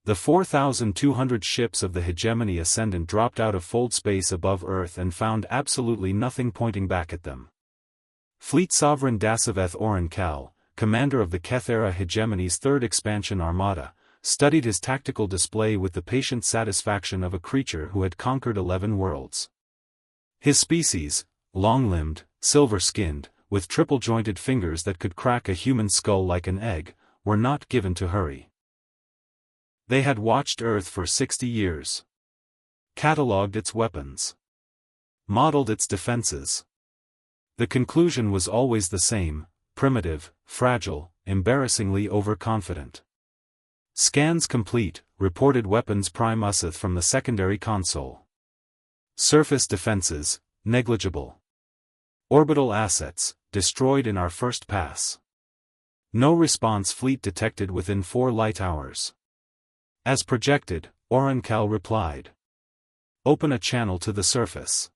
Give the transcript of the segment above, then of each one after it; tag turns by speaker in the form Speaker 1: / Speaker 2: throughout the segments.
Speaker 1: The 4,200 ships of the hegemony ascendant dropped out of fold space above Earth and found absolutely nothing pointing back at them. Fleet Sovereign Dasaveth Oren Kal, commander of the Keth-era hegemony's third expansion armada, studied his tactical display with the patient satisfaction of a creature who had conquered 11 worlds. His species, long-limbed, silver-skinned, with triple-jointed fingers that could crack a human skull like an egg, were not given to hurry. They had watched Earth for 60 years. Catalogued its weapons. Modeled its defenses. The conclusion was always the same: primitive, fragile, embarrassingly overconfident. Scans complete, reported weapons prime Useth from the secondary console. Surface defenses, negligible. Orbital assets, destroyed in our first pass. No response fleet detected within 4 light hours. As projected, Orankal replied. Open a channel to the surface.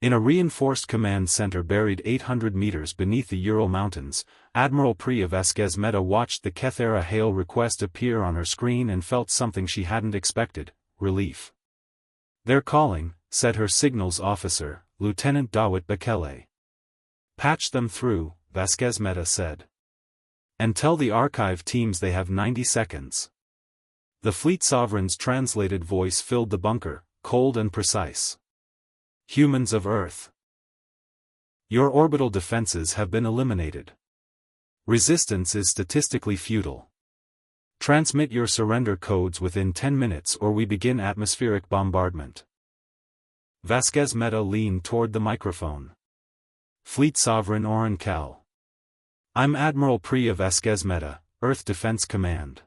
Speaker 1: In a reinforced command center buried 800 meters beneath the Ural Mountains, Admiral Priya Vasquez-Mehta watched the Keth-era hail request appear on her screen and felt something she hadn't expected: relief. "They're calling," said her signals officer, Lieutenant Dawit Bekele. "Patch them through," Vasquez-Mehta said. "And tell the archive teams they have 90 seconds. The Fleet Sovereign's translated voice filled the bunker, cold and precise. "Humans of Earth. Your orbital defenses have been eliminated. Resistance is statistically futile. Transmit your surrender codes within 10 minutes or we begin atmospheric bombardment." Vasquez-Mehta leaned toward the microphone. "Fleet Sovereign Orankal. I'm Admiral Priya Vasquez-Mehta, Earth Defense Command.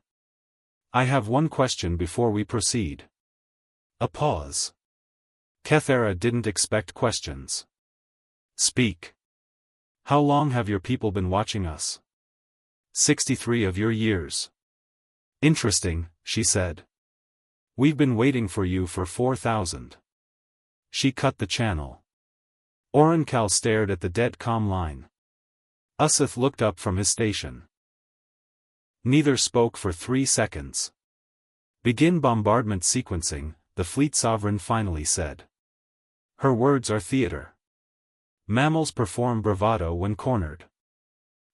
Speaker 1: I have one question before we proceed." A pause. Keth-era didn't expect questions. "Speak. How long have your people been watching us?" 63 of your years." "Interesting," she said. "We've been waiting for you for 4,000. She cut the channel. Orankal stared at the dead comm line. Useth looked up from his station. Neither spoke for 3 seconds. "Begin bombardment sequencing," the Fleet Sovereign finally said. Her words are theater. Mammals perform bravado when cornered.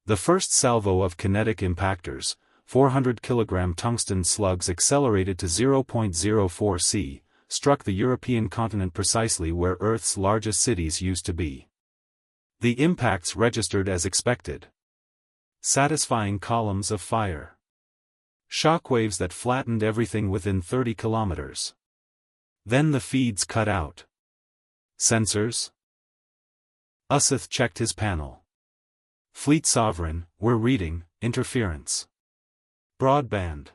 Speaker 1: The first salvo of kinetic impactors, 400-kilogram tungsten slugs accelerated to 0.04 c, struck the European continent precisely where Earth's largest cities used to be. The impacts registered as expected. Satisfying columns of fire. Shockwaves that flattened everything within 30 kilometers. Then the feeds cut out. Sensors? Useth checked his panel. "Fleet Sovereign, we're reading, interference. Broadband.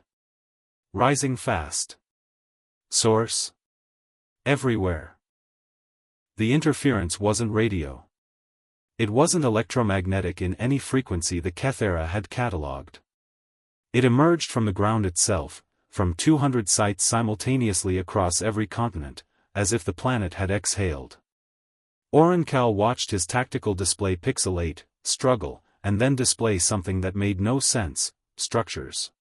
Speaker 1: Rising fast. Source? Everywhere." The interference wasn't radio. It wasn't electromagnetic in any frequency the Keth-era had catalogued. It emerged from the ground itself, from 200 sites simultaneously across every continent, as if the planet had exhaled. Orankal watched his tactical display pixelate, struggle, and then display something that made no sense: structures.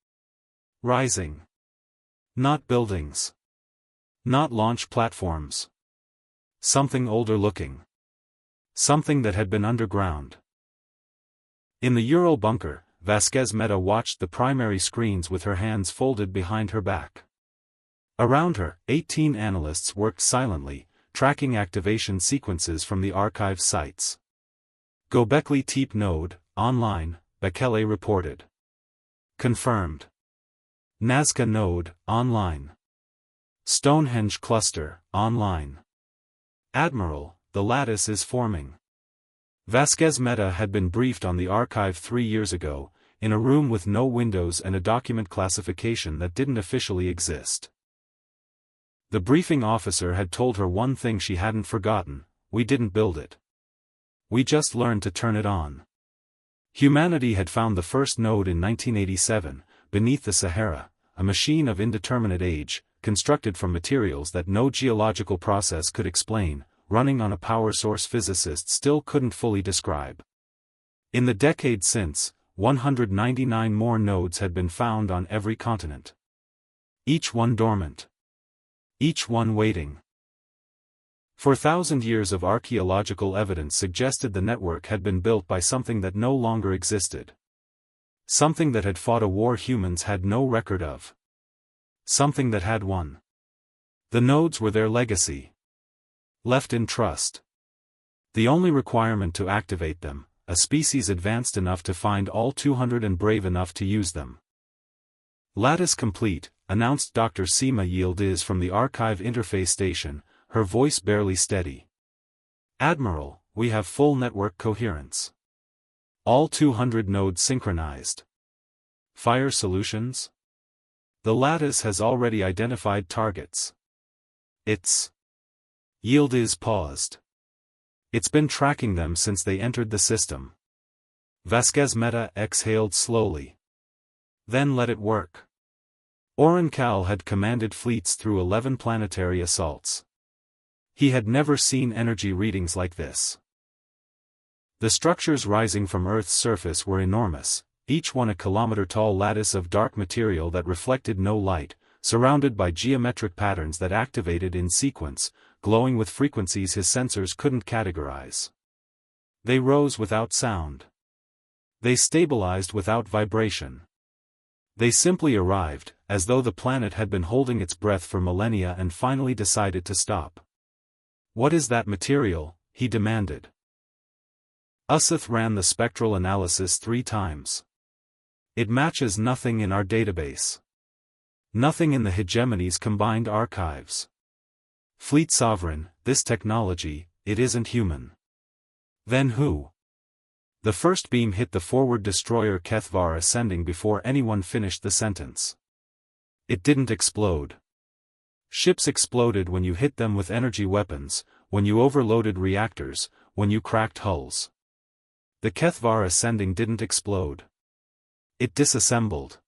Speaker 1: Rising. Not buildings. Not launch platforms. Something older looking. Something that had been underground. In the Ural bunker, Vasquez-Mehta watched the primary screens with her hands folded behind her back. Around her, 18 analysts worked silently, tracking activation sequences from the archive sites. Gobekli Tepe node, online, Bekele reported. Confirmed. Nazca node, online. Stonehenge cluster, online. Admiral, the lattice is forming. Vasquez-Mehta had been briefed on the archive 3 years ago, in a room with no windows and a document classification that didn't officially exist. The briefing officer had told her one thing she hadn't forgotten: we didn't build it. We just learned to turn it on. Humanity had found the first node in 1987, beneath the Sahara, a machine of indeterminate age, constructed from materials that no geological process could explain, running on a power source physicists still couldn't fully describe. In the decade since, 199 more nodes had been found on every continent. Each one dormant. Each one waiting. For 1,000 years of archaeological evidence suggested the network had been built by something that no longer existed. Something that had fought a war humans had no record of. Something that had won. The nodes were their legacy. Left in trust. The only requirement to activate them, a species advanced enough to find all 200 and brave enough to use them. Lattice complete, announced Dr. Seema Yildiz from the archive interface station, her voice barely steady. Admiral, we have full network coherence. All 200 nodes synchronized. Fire solutions? The Lattice has already identified targets. It's... Yildiz paused. It's been tracking them since they entered the system. Vasquez Mehta exhaled slowly. Then let it work. Orankal had commanded fleets through 11 planetary assaults. He had never seen energy readings like this. The structures rising from Earth's surface were enormous, each one a kilometer-tall lattice of dark material that reflected no light, surrounded by geometric patterns that activated in sequence, glowing with frequencies his sensors couldn't categorize. They rose without sound. They stabilized without vibration. They simply arrived, as though the planet had been holding its breath for millennia and finally decided to stop. What is that material? He demanded. Usath ran the spectral analysis 3 times. It matches nothing in our database. Nothing in the hegemony's combined archives. Fleet Sovereign, this technology, it isn't human. Then who? The first beam hit the forward destroyer Kethvar ascending before anyone finished the sentence. It didn't explode. Ships exploded when you hit them with energy weapons, when you overloaded reactors, when you cracked hulls. The Kethvar ascending didn't explode. It disassembled.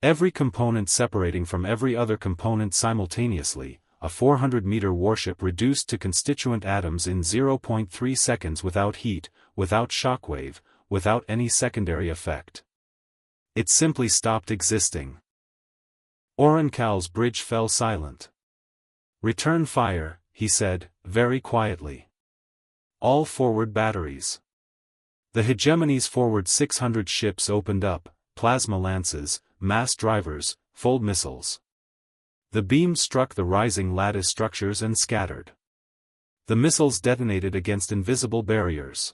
Speaker 1: Every component separating from every other component simultaneously, a 400-meter warship reduced to constituent atoms in 0.3 seconds without heat, without shockwave, without any secondary effect. It simply stopped existing. Orankal's bridge fell silent. Return fire, he said, very quietly. All forward batteries. The hegemony's forward 600 ships opened up, plasma lances, mass drivers, fold missiles. The beams struck the rising lattice structures and scattered. The missiles detonated against invisible barriers.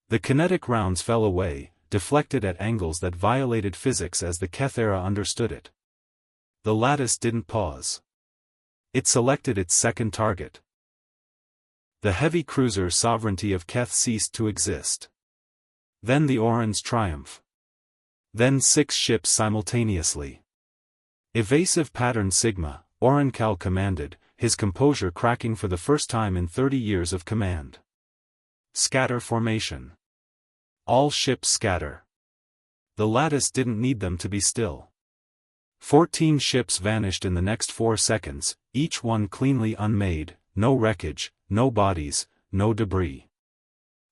Speaker 1: The kinetic rounds fell away, deflected at angles that violated physics as the Keth era understood it. The lattice didn't pause. It selected its second target. The heavy cruiser sovereignty of Keth ceased to exist. Then the Oran's triumph. Then 6 ships simultaneously. Evasive pattern Sigma, Orankal commanded, his composure cracking for the first time in 30 years of command. Scatter formation. All ships scatter. The lattice didn't need them to be still. 14 ships vanished in the next 4 seconds, each one cleanly unmade, no wreckage, no bodies, no debris.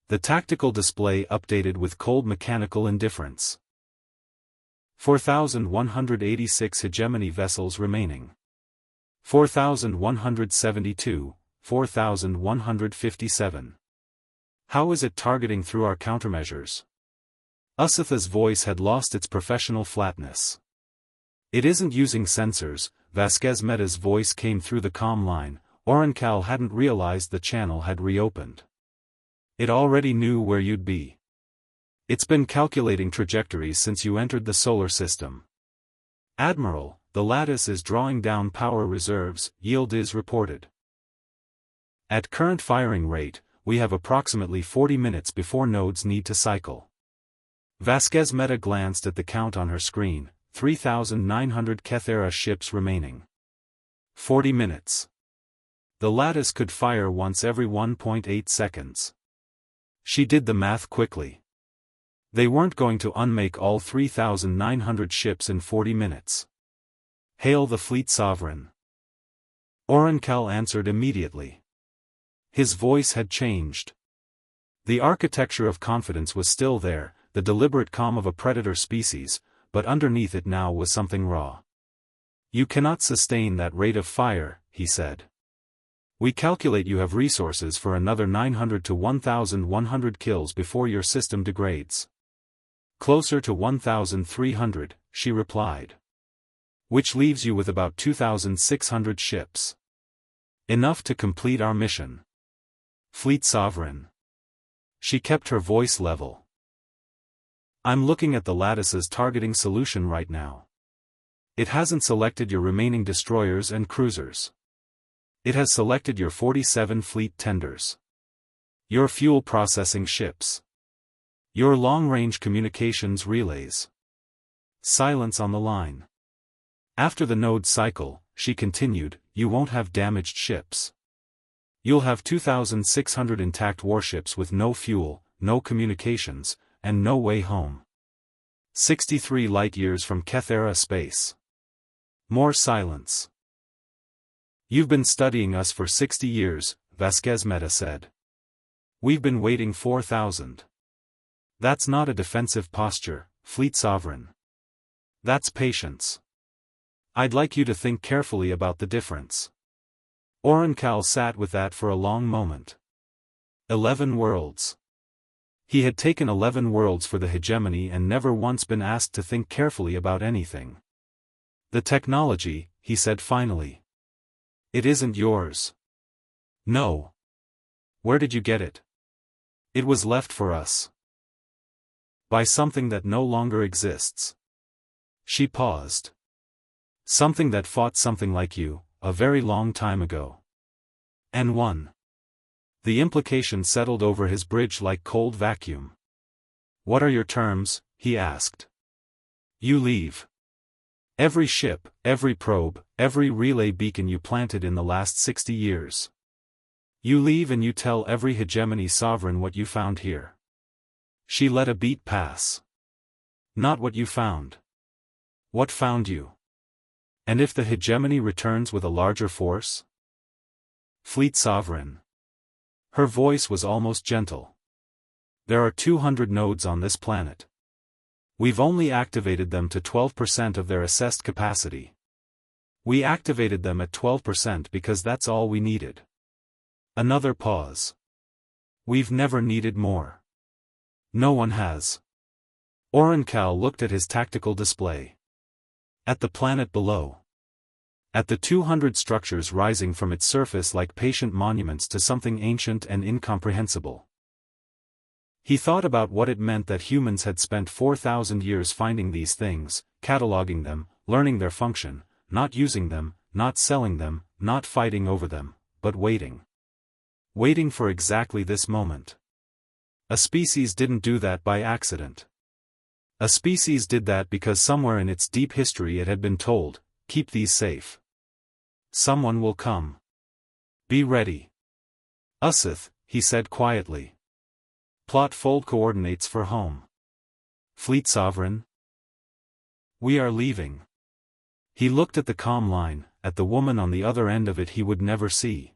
Speaker 1: The tactical display updated with cold mechanical indifference. 4,186 hegemony vessels remaining. 4,172, 4,157. How is it targeting through our countermeasures? Usatha's voice had lost its professional flatness. It isn't using sensors, Vasquez Mehta's voice came through the comm line. Orankal hadn't realized the channel had reopened. It already knew where you'd be. It's been calculating trajectories since you entered the solar system. Admiral, the lattice is drawing down power reserves, Yildiz reported. At current firing rate, we have approximately 40 minutes before nodes need to cycle. Vasquez Mehta glanced at the count on her screen, 3,900 Keth-era ships remaining. 40 minutes. The lattice could fire once every 1.8 seconds. She did the math quickly. They weren't going to unmake all 3,900 ships in 40 minutes. Hail the fleet sovereign. Orankal answered immediately. His voice had changed. The architecture of confidence was still there, the deliberate calm of a predator species, but underneath it now was something raw. You cannot sustain that rate of fire, he said. We calculate you have resources for another 900 to 1,100 kills before your system degrades. Closer to 1,300, she replied. Which leaves you with about 2,600 ships. Enough to complete our mission. Fleet Sovereign. She kept her voice level. I'm looking at the Lattice's targeting solution right now. It hasn't selected your remaining destroyers and cruisers. It has selected your 47 fleet tenders. Your fuel processing ships. Your long-range communications relays. Silence on the line. After the node cycle, she continued, you won't have damaged ships. You'll have 2,600 intact warships with no fuel, no communications, and no way home. 63 light-years from Kethera space. More silence. You've been studying us for 60 years, Vasquez Meta said. We've been waiting 4,000. That's not a defensive posture, Fleet Sovereign. That's patience. I'd like you to think carefully about the difference. Orankal sat with that for a long moment. 11 worlds. He had taken 11 worlds for the hegemony and never once been asked to think carefully about anything. The technology, he said finally. It isn't yours. No. Where did you get it? It was left for us. By something that no longer exists. She paused. Something that fought something like you, a very long time ago. And won. The implication settled over his bridge like cold vacuum. What are your terms? He asked. You leave. Every ship, every probe, every relay beacon you planted in the last 60 years. You leave and you tell every hegemony sovereign what you found here. She let a beat pass. Not what you found. What found you? And if the hegemony returns with a larger force? Fleet Sovereign. Her voice was almost gentle. There are 200 nodes on this planet. We've only activated them to 12% of their assessed capacity. We activated them at 12% because that's all we needed. Another pause. We've never needed more. No one has. Orankal looked at his tactical display. At the planet below. At the 200 structures rising from its surface like patient monuments to something ancient and incomprehensible. He thought about what it meant that humans had spent 4,000 years finding these things, cataloging them, learning their function, not using them, not selling them, not fighting over them, but waiting. Waiting for exactly this moment. A species didn't do that by accident. A species did that because somewhere in its deep history it had been told, keep these safe. Someone will come. Be ready. Usith, he said quietly. Plot fold coordinates for home. Fleet Sovereign. We are leaving. He looked at the comm line, at the woman on the other end of it he would never see.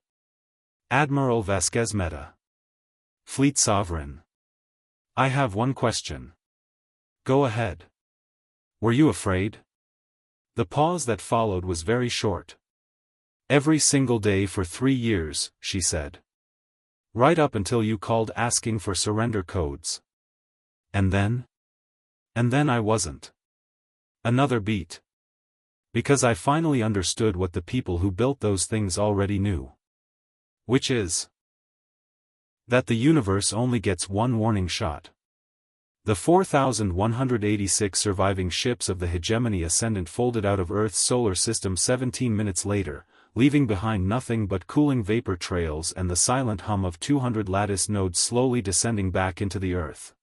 Speaker 1: Admiral Vasquez Meta. Fleet Sovereign. I have one question. Go ahead. Were you afraid? The pause that followed was very short. Every single day for 3 years, she said. Right up until you called asking for surrender codes. And then? And then I wasn't. Another beat. Because I finally understood what the people who built those things already knew. Which is that the universe only gets one warning shot. The 4,186 surviving ships of the Hegemony Ascendant folded out of Earth's solar system 17 minutes later, leaving behind nothing but cooling vapor trails and the silent hum of 200 lattice nodes slowly descending back into the Earth.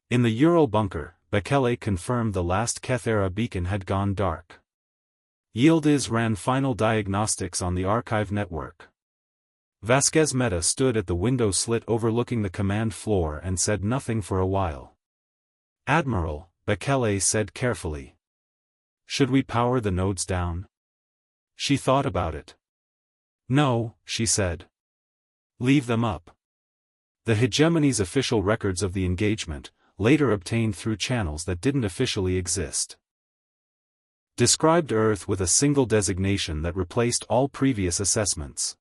Speaker 1: In the Ural bunker, Bekele confirmed the last Kethera beacon had gone dark. Yildiz ran final diagnostics on the archive network. Vasquez Meta stood at the window slit overlooking the command floor and said nothing for a while. Admiral, Bekele said carefully. Should we power the nodes down? She thought about it. No, she said. Leave them up. The Hegemony's official records of the engagement, later obtained through channels that didn't officially exist. described Earth with a single designation that replaced all previous assessments.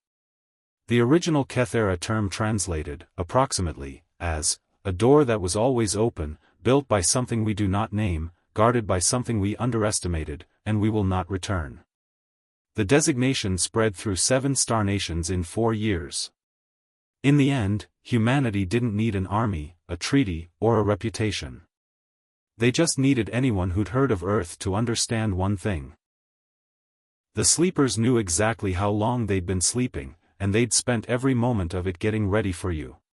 Speaker 1: The original Keth-era term translated, approximately, as, a door that was always open, built by something we do not name, guarded by something we underestimated, and we will not return. The designation spread through 7 star nations in 4 years. In the end, humanity didn't need an army, a treaty, or a reputation. They just needed anyone who'd heard of Earth to understand one thing. The sleepers knew exactly how long they'd been sleeping, and they'd spent every moment of it getting ready for you.